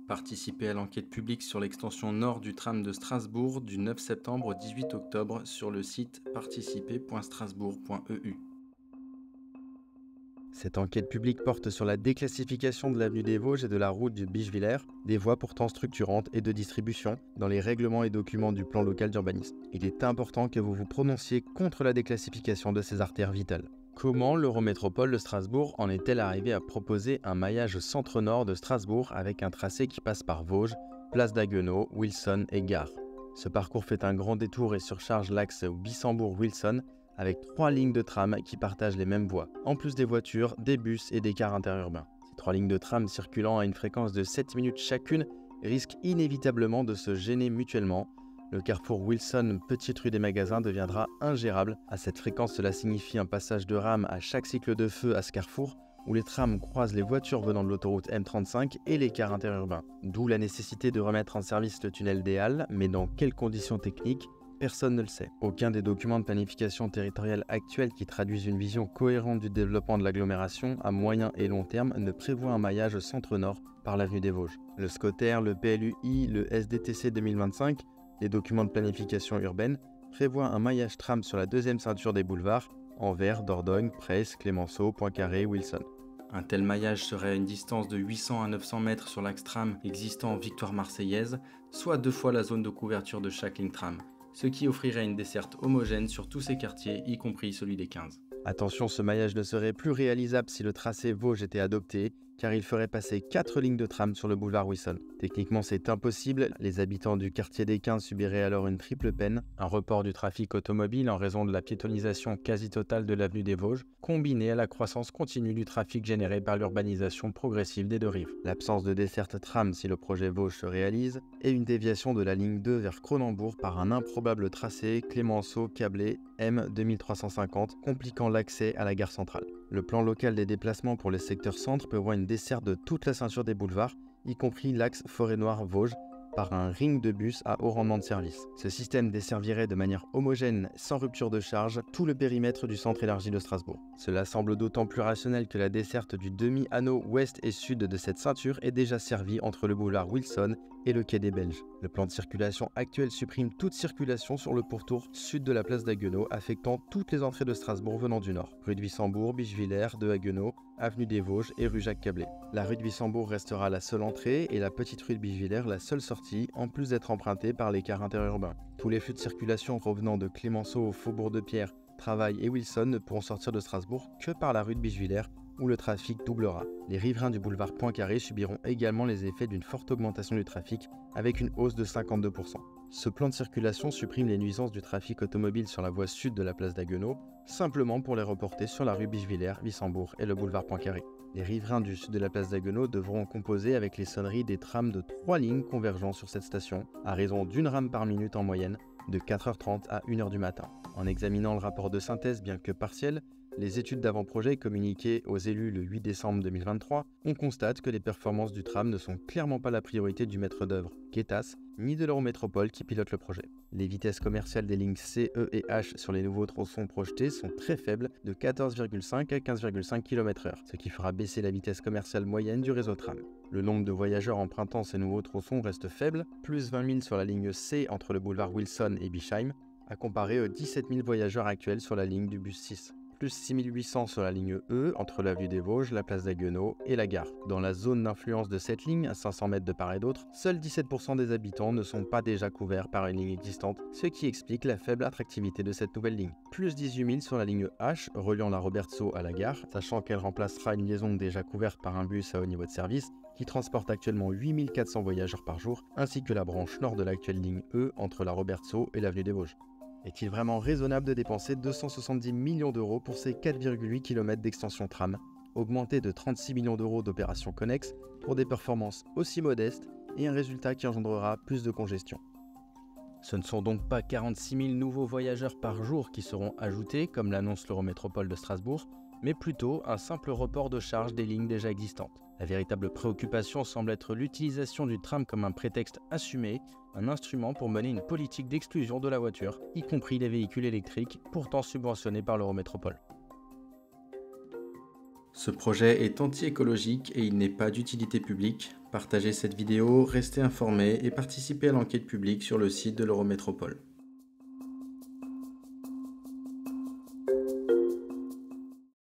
Participez à l'enquête publique sur l'extension nord du tram de Strasbourg du 9 septembre au 18 octobre sur le site participer.strasbourg.eu. Cette enquête publique porte sur la déclassification de l'avenue des Vosges et de la route du Bischwiller, des voies pourtant structurantes et de distribution, dans les règlements et documents du plan local d'urbanisme. Il est important que vous vous prononciez contre la déclassification de ces artères vitales. Comment l'Eurométropole de Strasbourg en est-elle arrivée à proposer un maillage centre-nord de Strasbourg avec un tracé qui passe par Vosges, place d'Haguenau, Wilson et Gare? Ce parcours fait un grand détour et surcharge l'axe Bissembourg-Wilson avec 3 lignes de tram qui partagent les mêmes voies, en plus des voitures, des bus et des cars interurbains. Ces 3 lignes de tram circulant à une fréquence de 7 minutes chacune risquent inévitablement de se gêner mutuellement. Le carrefour Wilson, petite rue des Magasins, deviendra ingérable. À cette fréquence, cela signifie un passage de rame à chaque cycle de feu à ce carrefour, où les trams croisent les voitures venant de l'autoroute M35 et les cars interurbains. D'où la nécessité de remettre en service le tunnel des Halles, mais dans quelles conditions techniques? Personne ne le sait. Aucun des documents de planification territoriale actuels qui traduisent une vision cohérente du développement de l'agglomération à moyen et long terme ne prévoit un maillage centre-nord par l'avenue des Vosges. Le SCOTER, le PLUI, le SDTC 2025, les documents de planification urbaine, prévoient un maillage tram sur la deuxième ceinture des boulevards, Anvers, Dordogne, Presles, Clémenceau, Poincaré, Wilson. Un tel maillage serait à une distance de 800 à 900 mètres sur l'axe tram existant en Victoire marseillaise, soit 2 fois la zone de couverture de chaque ligne tram, ce qui offrirait une desserte homogène sur tous ces quartiers, y compris celui des 15. Attention, ce maillage ne serait plus réalisable si le tracé Vosges était adopté, car il ferait passer 4 lignes de tram sur le boulevard Wilson. Techniquement, c'est impossible, les habitants du quartier des 15 subiraient alors une triple peine, un report du trafic automobile en raison de la piétonisation quasi totale de l'avenue des Vosges, combiné à la croissance continue du trafic généré par l'urbanisation progressive des deux rives. L'absence de desserte tram si le projet Vosges se réalise, et une déviation de la ligne 2 vers Cronenbourg par un improbable tracé Clémenceau-Câblé M 2350, compliquant l'accès à la gare centrale. Le plan local des déplacements pour les secteurs centre prévoit une desserte de toute la ceinture des boulevards, y compris l'axe Forêt-Noire-Vosges, par un ring de bus à haut rendement de service. Ce système desservirait de manière homogène, sans rupture de charge, tout le périmètre du centre élargi de Strasbourg. Cela semble d'autant plus rationnel que la desserte du demi-anneau ouest et sud de cette ceinture est déjà servie entre le boulevard Wilson et le quai des Belges. Le plan de circulation actuel supprime toute circulation sur le pourtour sud de la place d'Haguenau, affectant toutes les entrées de Strasbourg venant du nord. Rue de Wissembourg, Bischwiller, de Haguenau, avenue des Vosges et rue Jacques-Cablé. La rue de Wissembourg restera la seule entrée et la petite rue de Bischwiller la seule sortie, en plus d'être empruntée par les cars interurbains. Tous les flux de circulation provenant de Clémenceau au Faubourg de Pierre, Travail et Wilson ne pourront sortir de Strasbourg que par la rue de Bischwiller, où le trafic doublera. Les riverains du boulevard Poincaré subiront également les effets d'une forte augmentation du trafic, avec une hausse de 52%. Ce plan de circulation supprime les nuisances du trafic automobile sur la voie sud de la place d'Haguenau, simplement pour les reporter sur la rue Bischwiller, Wissembourg et le boulevard Poincaré. Les riverains du sud de la place d'Haguenau devront composer avec les sonneries des trams de 3 lignes convergeant sur cette station, à raison d'une rame par minute en moyenne, de 4h30 à 1h du matin. En examinant le rapport de synthèse, bien que partiel, les études d'avant-projet communiquées aux élus le 8 décembre 2023, on constate que les performances du tram ne sont clairement pas la priorité du maître d'œuvre, Quétas, ni de l'Eurométropole qui pilote le projet. Les vitesses commerciales des lignes C, E et H sur les nouveaux tronçons projetés sont très faibles, de 14,5 à 15,5 km/h, ce qui fera baisser la vitesse commerciale moyenne du réseau tram. Le nombre de voyageurs empruntant ces nouveaux tronçons reste faible, plus 20 000 sur la ligne C entre le boulevard Wilson et Bischheim, à comparer aux 17 000 voyageurs actuels sur la ligne du bus 6. Plus 6 800 sur la ligne E, entre l'avenue des Vosges, la place d'Haguenau et la gare. Dans la zone d'influence de cette ligne, à 500 mètres de part et d'autre, seuls 17% des habitants ne sont pas déjà couverts par une ligne existante, ce qui explique la faible attractivité de cette nouvelle ligne. Plus 18 000 sur la ligne H, reliant la Robertso à la gare, sachant qu'elle remplacera une liaison déjà couverte par un bus à haut niveau de service, qui transporte actuellement 8 400 voyageurs par jour, ainsi que la branche nord de l'actuelle ligne E entre la Robertso et l'avenue des Vosges. Est-il vraiment raisonnable de dépenser 270 millions d'euros pour ces 4,8 km d'extension tram, augmentés de 36 millions d'euros d'opérations connexes, pour des performances aussi modestes et un résultat qui engendrera plus de congestion? Ce ne sont donc pas 46 000 nouveaux voyageurs par jour qui seront ajoutés, comme l'annonce l'Eurométropole de Strasbourg, mais plutôt un simple report de charge des lignes déjà existantes. La véritable préoccupation semble être l'utilisation du tram comme un prétexte assumé, un instrument pour mener une politique d'exclusion de la voiture, y compris les véhicules électriques, pourtant subventionnés par l'Eurométropole. Ce projet est anti-écologique et il n'est pas d'utilité publique. Partagez cette vidéo, restez informés et participez à l'enquête publique sur le site de l'Eurométropole.